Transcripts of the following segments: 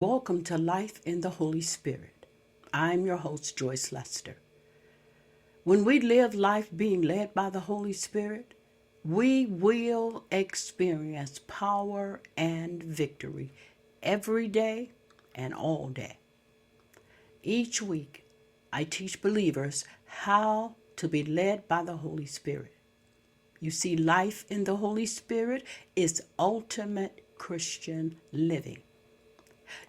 Welcome to Life in the Holy Spirit. I'm your host, Joyce Lester. When we live life being led by the Holy Spirit, we will experience power and victory every day and all day. Each week, I teach believers how to be led by the Holy Spirit. You see, life in the Holy Spirit is ultimate Christian living.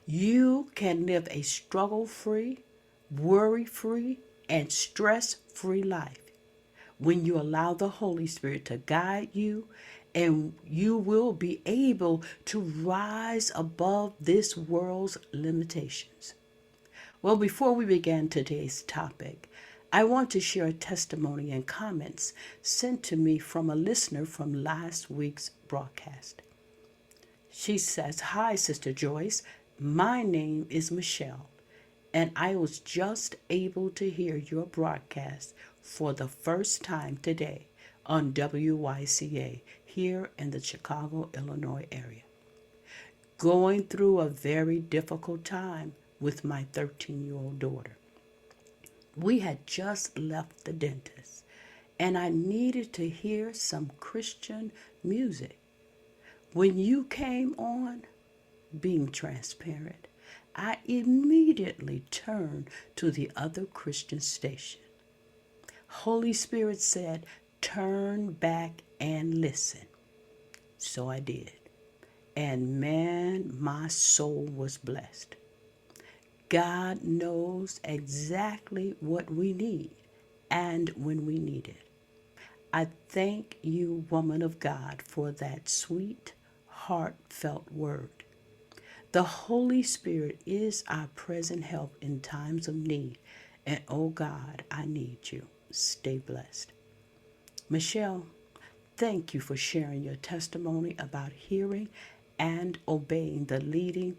You can live a struggle free, worry free, and stress free life when you allow the Holy Spirit to guide you, and you will be able to rise above this world's limitations. Well, before we begin today's topic, I want to share a testimony and comments sent to me from a listener from last week's broadcast. She says, "Hi, Sister Joyce. My name is Michelle, and I was just able to hear your broadcast for the first time today on WYCA here in the Chicago, Illinois area. Going through a very difficult time with my 13-year-old daughter. We had just left the dentist, and I needed to hear some Christian music. When you came on, being transparent, I immediately turned to the other Christian station. Holy Spirit said, 'Turn back and listen.' So I did. And man, my soul was blessed. God knows exactly what we need and when we need it. I thank you, woman of God, for that sweet, heartfelt word. The Holy Spirit is our present help in times of need. And oh God, I need you. Stay blessed." Michelle, thank you for sharing your testimony about hearing and obeying the leading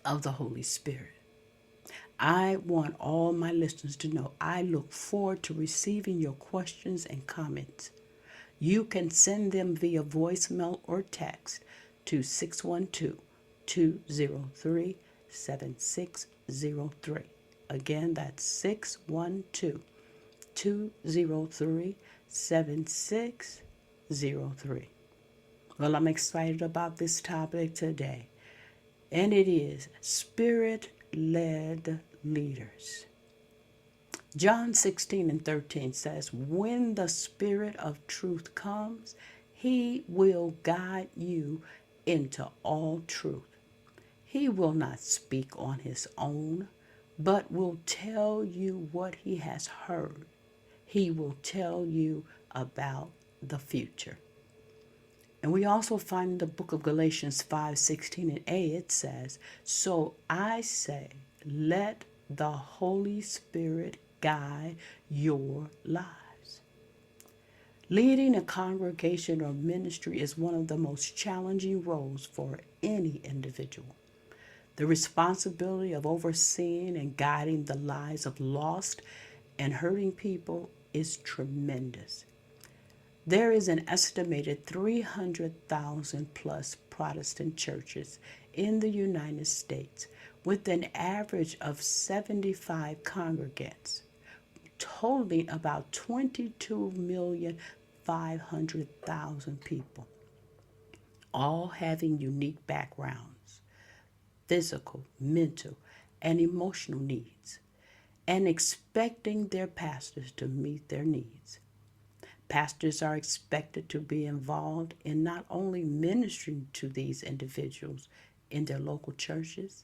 of the Holy Spirit. I want all my listeners to know I look forward to receiving your questions and comments. You can send them via voicemail or text to 612-203-7603. Again, that's 612-203-7603. Well, I'm excited about this topic today, and it is Spirit-led leaders. John 16:13 says, "When the Spirit of truth comes, he will guide you into all truth. He will not speak on his own, but will tell you what he has heard. He will tell you about the future." And we also find in the book of Galatians 5:16 it says, "So I say, let the Holy Spirit guide your lives." Leading a congregation or ministry is one of the most challenging roles for any individual. The responsibility of overseeing and guiding the lives of lost and hurting people is tremendous. There is an estimated 300,000 plus Protestant churches in the United States with an average of 75 congregants, totaling about 22,500,000 people, all having unique backgrounds, physical, mental, and emotional needs, and expecting their pastors to meet their needs. Pastors are expected to be involved in not only ministering to these individuals in their local churches,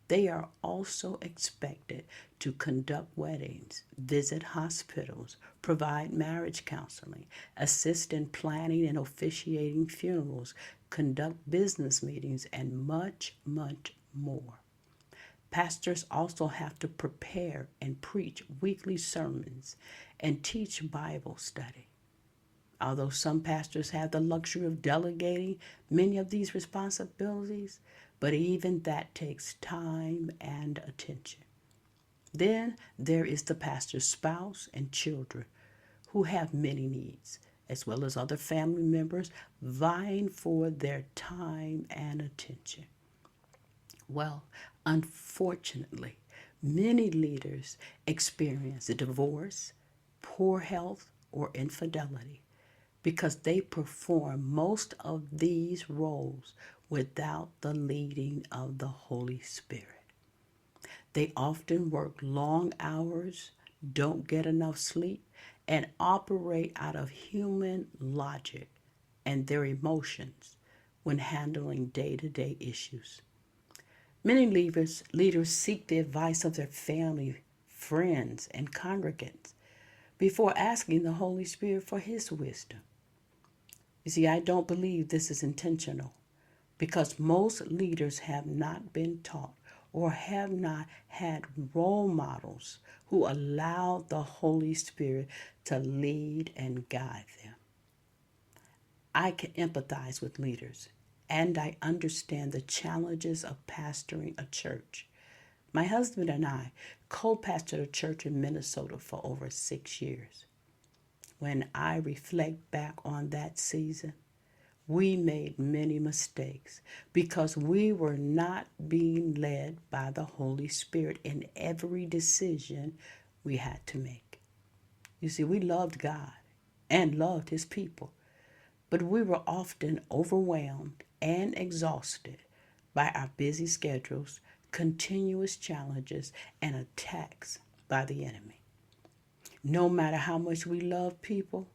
they are also expected to conduct weddings, visit hospitals, provide marriage counseling, assist in planning and officiating funerals, conduct business meetings, and much, much more. Pastors also have to prepare and preach weekly sermons and teach Bible study. Although some pastors have the luxury of delegating many of these responsibilities, but even that takes time and attention. Then there is the pastor's spouse and children who have many needs, as well as other family members vying for their time and attention. Well, unfortunately, many leaders experience divorce, poor health, or infidelity because they perform most of these roles without the leading of the Holy Spirit. They often work long hours, don't get enough sleep, and operate out of human logic and their emotions when handling day to day issues. Many leaders seek the advice of their family, friends, and congregants before asking the Holy Spirit for His wisdom. You see, I don't believe this is intentional because most leaders have not been taught or have not had role models who allowed the Holy Spirit to lead and guide them. I can empathize with leaders and I understand the challenges of pastoring a church. My husband and I co-pastored a church in Minnesota for over 6 years. When I reflect back on that season, we made many mistakes because we were not being led by the Holy Spirit in every decision we had to make. You see, we loved God and loved His people, but we were often overwhelmed and exhausted by our busy schedules, continuous challenges, and attacks by the enemy. No matter how much we love people,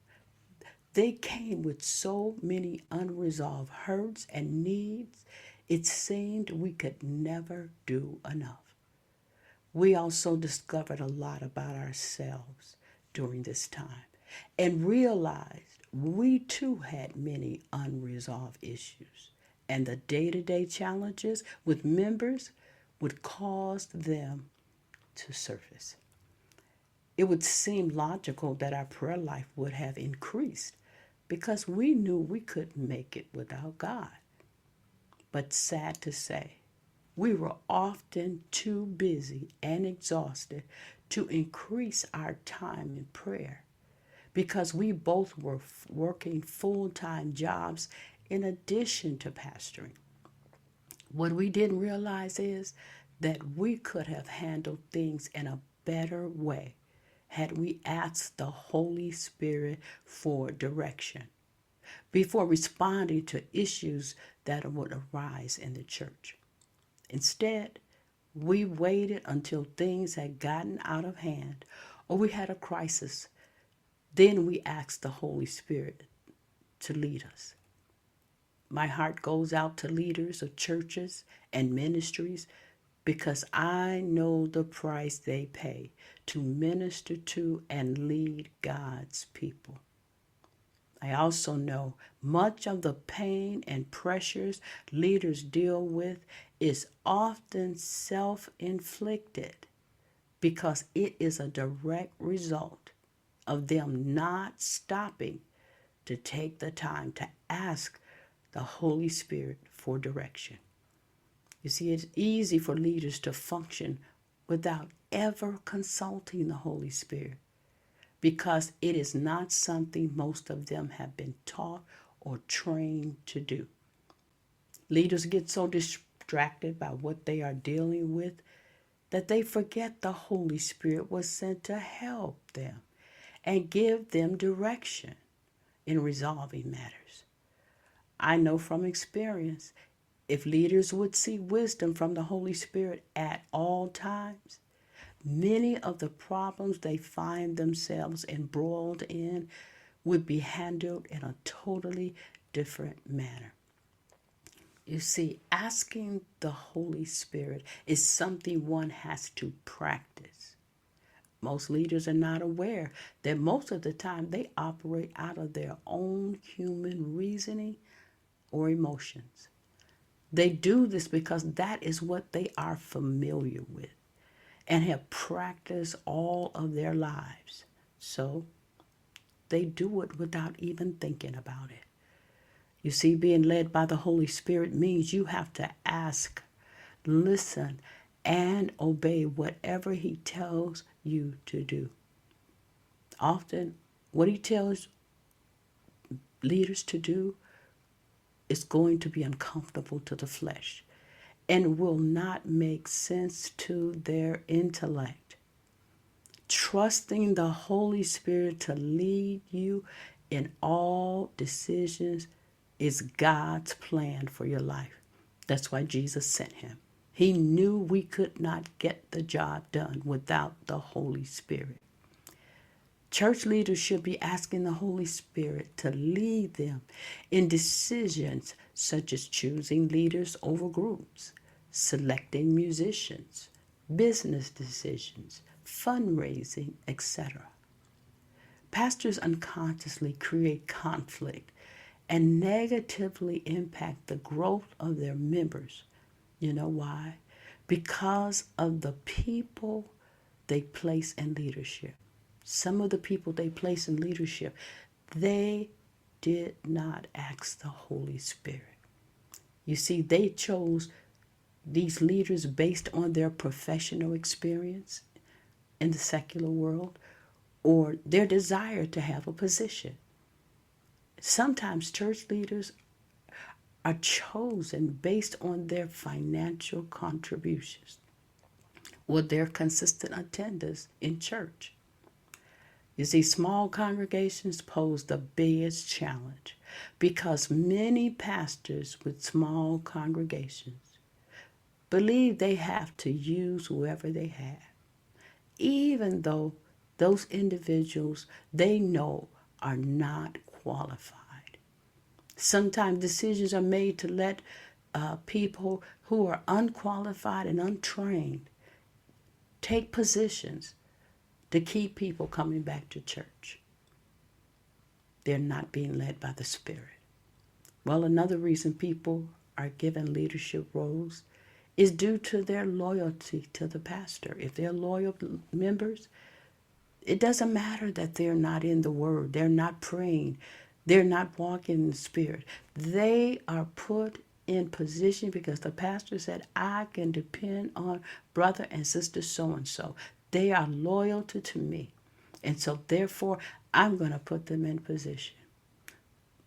they came with so many unresolved hurts and needs, it seemed we could never do enough. We also discovered a lot about ourselves during this time and realized we too had many unresolved issues, and the day to day challenges with members would cause them to surface. It would seem logical that our prayer life would have increased because we knew we couldn't make it without God. But sad to say, we were often too busy and exhausted to increase our time in prayer because we both were working full-time jobs in addition to pastoring. What we didn't realize is that we could have handled things in a better way had we asked the Holy Spirit for direction before responding to issues that would arise in the church. Instead, we waited until things had gotten out of hand or we had a crisis. Then we asked the Holy Spirit to lead us. My heart goes out to leaders of churches and ministries because I know the price they pay to minister to and lead God's people. I also know much of the pain and pressures leaders deal with is often self-inflicted because it is a direct result of them not stopping to take the time to ask the Holy Spirit for direction. You see, it's easy for leaders to function without ever consulting the Holy Spirit because it is not something most of them have been taught or trained to do. Leaders get so distracted by what they are dealing with that they forget the Holy Spirit was sent to help them and give them direction in resolving matters. I know from experience, if leaders would seek wisdom from the Holy Spirit at all times, many of the problems they find themselves embroiled in would be handled in a totally different manner. You see, asking the Holy Spirit is something one has to practice. Most leaders are not aware that most of the time they operate out of their own human reasoning or emotions. They do this because that is what they are familiar with and have practiced all of their lives. So they do it without even thinking about it. You see, being led by the Holy Spirit means you have to ask, listen, and obey whatever He tells you to do. Often, what He tells leaders to do is going to be uncomfortable to the flesh. and will not make sense to their intellect. Trusting the Holy Spirit to lead you in all decisions is God's plan for your life. That's why Jesus sent him. He knew we could not get the job done without the Holy Spirit. Church leaders should be asking the Holy Spirit to lead them in decisions such as choosing leaders over groups, selecting musicians, business decisions, fundraising, etc. Pastors unconsciously create conflict and negatively impact the growth of their members. You know why? Because of the people they place in leadership. Some of the people they place in leadership, they did not ask the Holy Spirit. You see, they chose these leaders based on their professional experience in the secular world or their desire to have a position. Sometimes church leaders are chosen based on their financial contributions or their consistent attendance in church. You see, small congregations pose the biggest challenge because many pastors with small congregations believe they have to use whoever they have, even though those individuals they know are not qualified. Sometimes decisions are made to let people who are unqualified and untrained take positions to keep people coming back to church. They're not being led by the Spirit. Well, another reason people are given leadership roles is due to their loyalty to the pastor. If they're loyal members, it doesn't matter that they're not in the Word, they're not praying, they're not walking in the Spirit. They are put in position because the pastor said, I can depend on brother and sister so-and-so. They are loyal to me. And so therefore, I'm going to put them in position.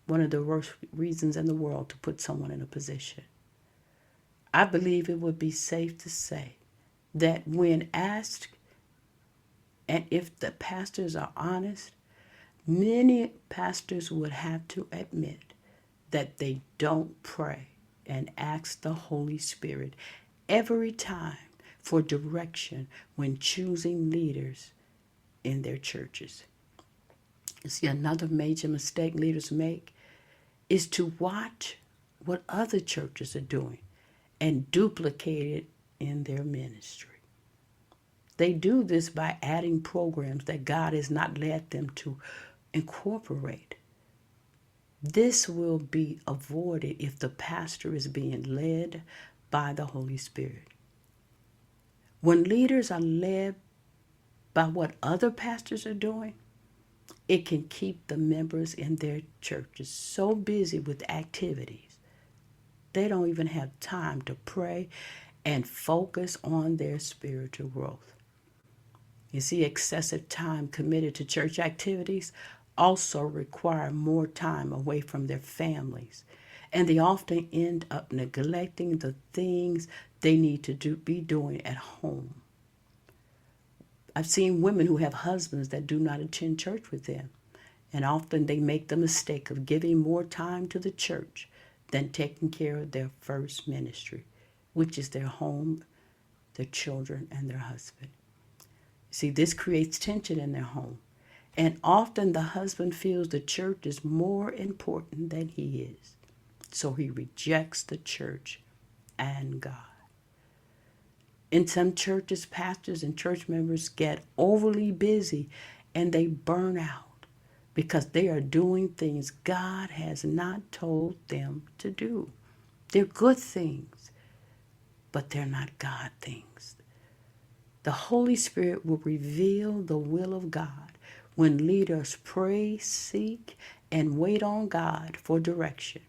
One of the worst reasons in the world to put someone in a position. I believe it would be safe to say that when asked, and if the pastors are honest, many pastors would have to admit that they don't pray and ask the Holy Spirit every time for direction when choosing leaders in their churches. You see, another major mistake leaders make is to watch what other churches are doing and duplicate it in their ministry. They do this by adding programs that God has not led them to incorporate. This will be avoided if the pastor is being led by the Holy Spirit. When leaders are led by what other pastors are doing, it can keep the members in their churches so busy with activities, they don't even have time to pray and focus on their spiritual growth. You see, excessive time committed to church activities also require more time away from their families, and they often end up neglecting the things they need to be doing at home. I've seen women who have husbands that do not attend church with them, and often they make the mistake of giving more time to the church than taking care of their first ministry, which is their home, their children, and their husband. See, this creates tension in their home, and often the husband feels the church is more important than he is, so he rejects the church and God. In some churches, pastors and church members get overly busy and they burn out because they are doing things God has not told them to do. They're good things, but they're not God things. The Holy Spirit will reveal the will of God when leaders pray, seek, and wait on God for direction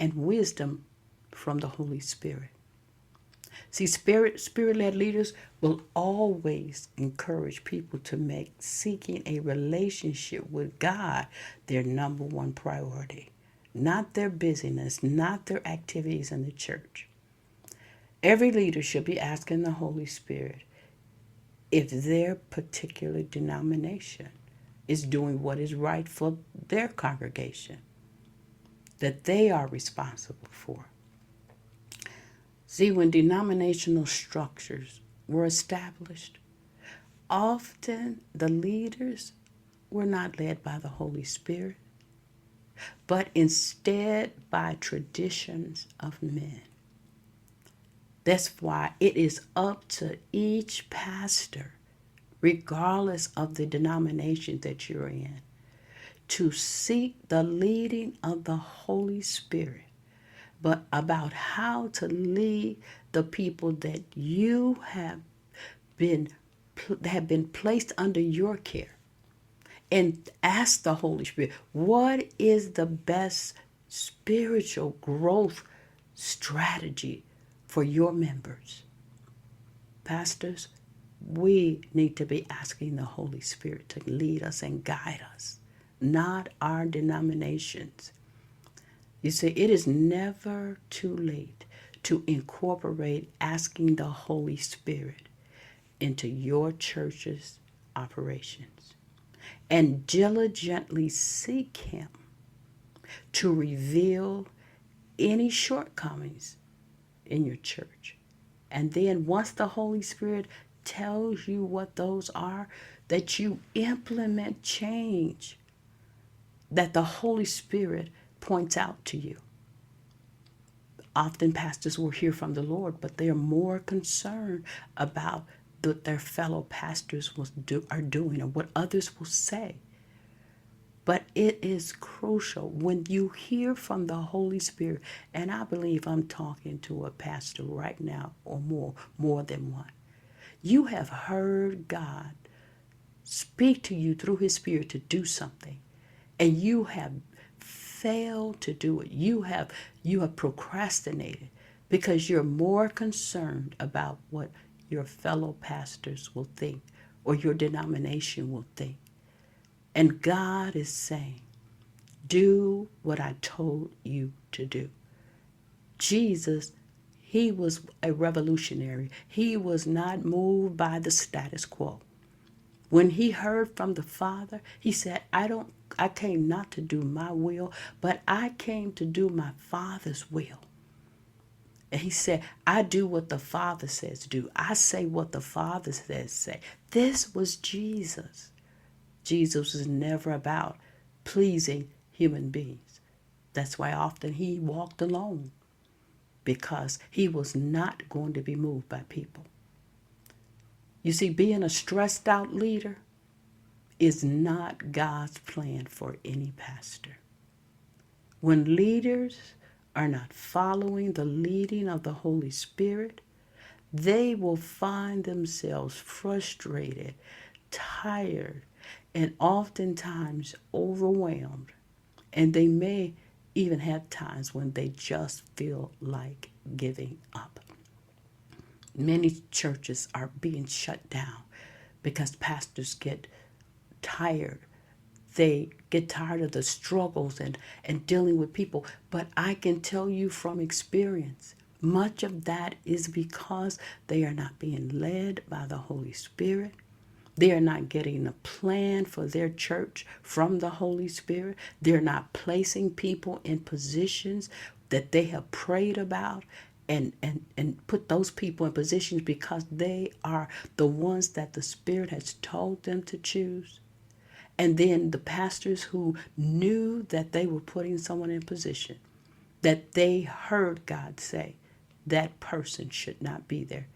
and wisdom from the Holy Spirit. See, Spirit-led leaders will always encourage people to make seeking a relationship with God their number one priority, not their busyness, not their activities in the church. Every leader should be asking the Holy Spirit if their particular denomination is doing what is right for their congregation that they are responsible for. See, when denominational structures were established, often the leaders were not led by the Holy Spirit, but instead by traditions of men. That's why it is up to each pastor, regardless of the denomination that you're in, to seek the leading of the Holy Spirit, but about how to lead the people that you have been placed under your care. And ask the Holy Spirit, what is the best spiritual growth strategy for your members? Pastors, we need to be asking the Holy Spirit to lead us and guide us, not our denominations. You see, it is never too late to incorporate asking the Holy Spirit into your church's operations and diligently seek Him to reveal any shortcomings in your church. And then once the Holy Spirit tells you what those are, that you implement change that the Holy Spirit points out to you. Often pastors will hear from the Lord, but they are more concerned about what their fellow pastors are doing or what others will say. But it is crucial when you hear from the Holy Spirit, and I believe I'm talking to a pastor right now or more than one. You have heard God speak to you through His Spirit to do something, and you have failed to do it. You have procrastinated because you're more concerned about what your fellow pastors will think or your denomination will think. And God is saying, do what I told you to do. Jesus, He was a revolutionary. He was not moved by the status quo. When He heard from the Father, He said, I came not to do my will, but I came to do my Father's will. And He said, I do what the Father says do. I say what the Father says say. This was Jesus. Jesus was never about pleasing human beings. That's why often He walked alone, because He was not going to be moved by people. You see, being a stressed out leader is not God's plan for any pastor. When leaders are not following the leading of the Holy Spirit, they will find themselves frustrated, tired, and oftentimes overwhelmed. And they may even have times when they just feel like giving up. Many churches are being shut down because pastors get tired. They get tired of the struggles and dealing with people. But I can tell you from experience, much of that is because they are not being led by the Holy Spirit. They are not getting a plan for their church from the Holy Spirit. They're not placing people in positions that they have prayed about and put those people in positions because they are the ones that the Spirit has told them to choose. And then the pastors who knew that they were putting someone in position, that they heard God say, that person should not be there.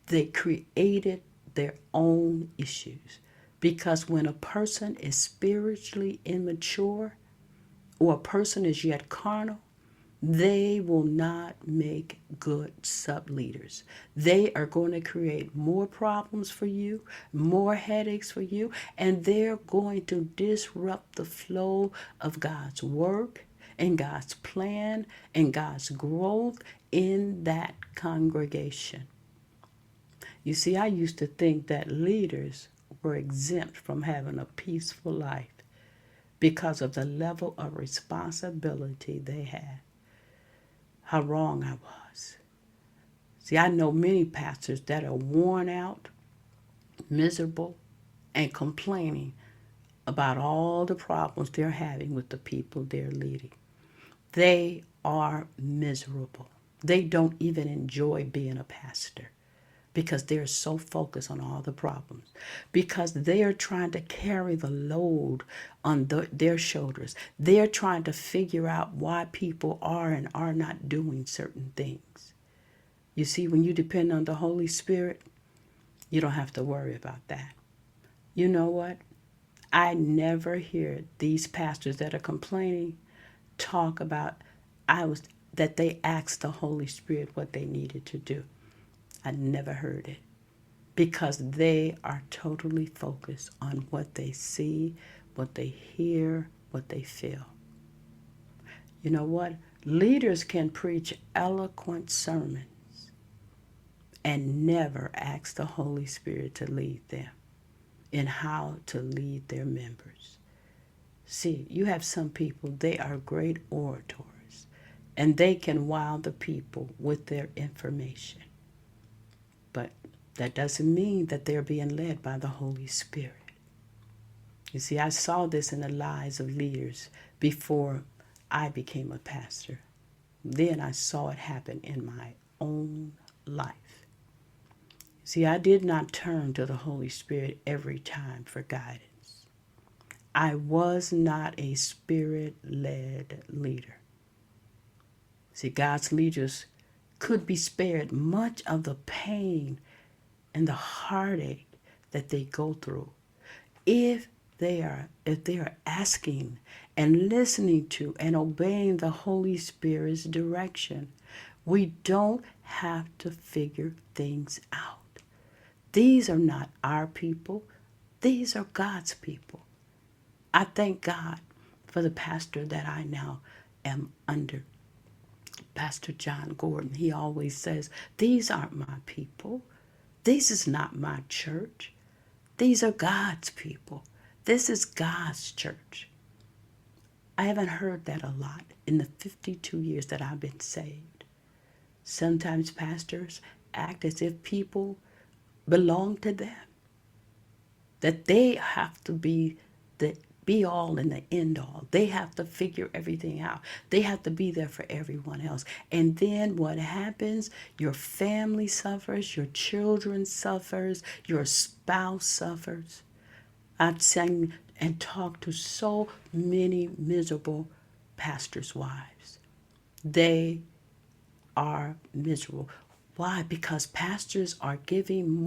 They created their own issues. Because when a person is spiritually immature or a person is yet carnal, they will not make good sub-leaders. They are going to create more problems for you, more headaches for you, and they're going to disrupt the flow of God's work and God's plan and God's growth in that congregation. You see, I used to think that leaders were exempt from having a peaceful life because of the level of responsibility they had. How wrong I was. See, I know many pastors that are worn out, miserable, and complaining about all the problems they're having with the people they're leading. They are miserable. They don't even enjoy being a pastor because they're so focused on all the problems, because they are trying to carry the load on their shoulders. They're trying to figure out why people are and are not doing certain things. You see, when you depend on the Holy Spirit, you don't have to worry about that. You know what? I never hear these pastors that are complaining talk about that they asked the Holy Spirit what they needed to do. I never heard it because they are totally focused on what they see, what they hear, what they feel. You know what? Leaders can preach eloquent sermons and never ask the Holy Spirit to lead them in how to lead their members. See, you have some people, they are great orators, and they can wow the people with their information. But that doesn't mean that they're being led by the Holy Spirit. You see, I saw this in the lives of leaders before I became a pastor. Then I saw it happen in my own life. See, I did not turn to the Holy Spirit every time for guidance. I was not a spirit-led leader. See, God's leaders could be spared much of the pain and the heartache that they go through if they are asking and listening to and obeying the Holy Spirit's direction. We don't have to figure things out. These are not our people. These are God's people. I thank God for the pastor that I now am under, Pastor John Gordon. He always says, these aren't my people. This is not my church. These are God's people. This is God's church. I haven't heard that a lot in the 52 years that I've been saved. Sometimes pastors act as if people belong to them, that they have to be the be all and the end all. They have to figure everything out. They have to be there for everyone else. And then what happens? Your family suffers, your children suffers, your spouse suffers. I've seen and talked to so many miserable pastors' wives. They are miserable. Why? Because pastors are giving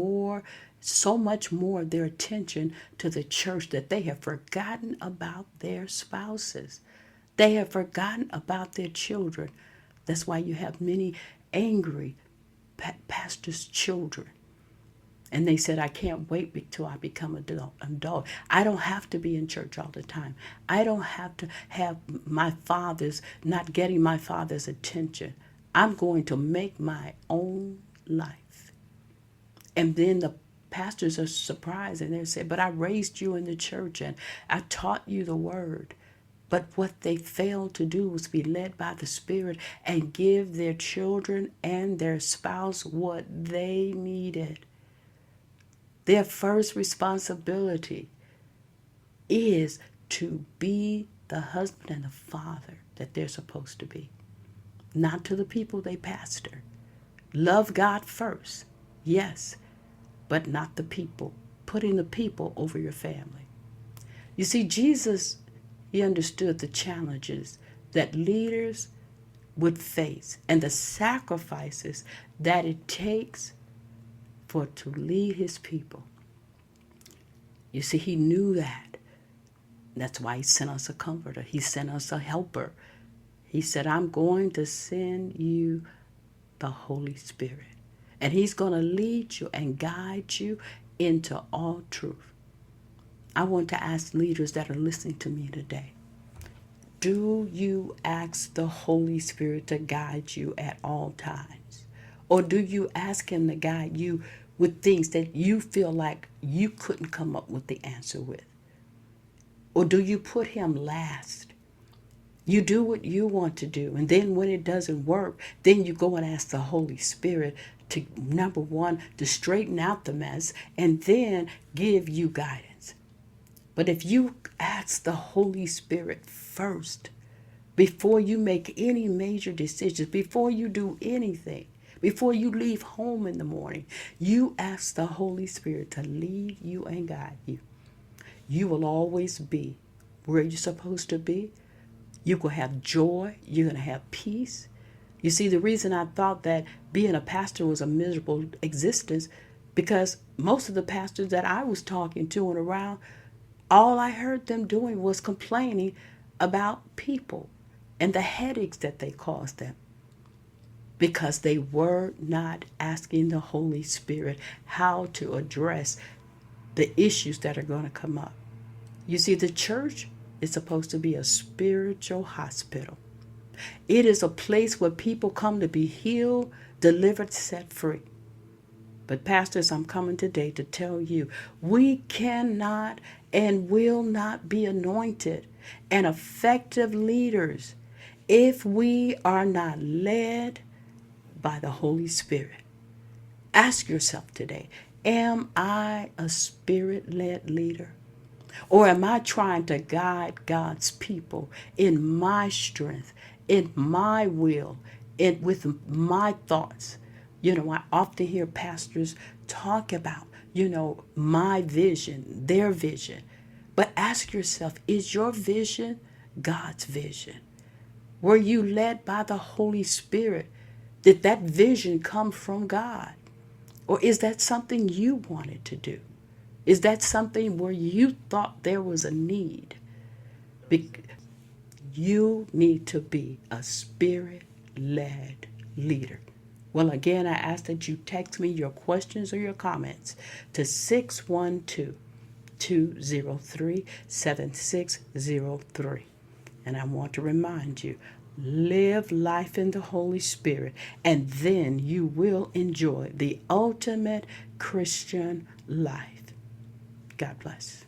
so much more of their attention to the church that they have forgotten about their spouses. They have forgotten about their children. That's why you have many angry pastors' children. And they said, I can't wait until I become an adult. I don't have to be in church all the time. I don't have to have not getting my father's attention. I'm going to make my own life. And then the pastors are surprised and they say, but I raised you in the church and I taught you the word. But what they failed to do was be led by the Spirit and give their children and their spouse what they needed. Their first responsibility is to be the husband and the father that they're supposed to be. Not to the people they pastor. Love God first, yes, but not the people. Putting the people over your family. You see, Jesus, he understood the challenges that leaders would face and the sacrifices that it takes to lead his people. You see, he knew that. That's why he sent us a comforter. He sent us a helper. He said, I'm going to send you the Holy Spirit. And he's going to lead you and guide you into all truth. I want to ask leaders that are listening to me today, do you ask the Holy Spirit to guide you at all times? Or do you ask him to guide you with things that you feel like you couldn't come up with the answer with? Or do you put him last You do what you want to do. And then when it doesn't work, then you go and ask the Holy Spirit to, number one, to straighten out the mess and then give you guidance. But if you ask the Holy Spirit first, before you make any major decisions, before you do anything, before you leave home in the morning, you ask the Holy Spirit to lead you and guide you. You will always be where you're supposed to be. You're going to have joy. You're going to have peace. You see, the reason I thought that being a pastor was a miserable existence, because most of the pastors that I was talking to and around, all I heard them doing was complaining about people and the headaches that they caused them, because they were not asking the Holy Spirit how to address the issues that are going to come up. You see, the church is supposed to be a spiritual hospital. It is a place where people come to be healed, delivered, set free. But pastors, I'm coming today to tell you, we cannot and will not be anointed and effective leaders if we are not led by the Holy Spirit. Ask yourself today, am I a spirit-led leader? Or am I trying to guide God's people in my strength, in my will, and with my thoughts? I often hear pastors talk about, my vision, their vision. But ask yourself, is your vision God's vision? Were you led by the Holy Spirit? Did that vision come from God? Or is that something you wanted to do? Is that something where you thought there was a need? You need to be a spirit-led leader. Well, again, I ask that you text me your questions or your comments to 612-203-7603. And I want to remind you, live life in the Holy Spirit, and then you will enjoy the ultimate Christian life. God bless.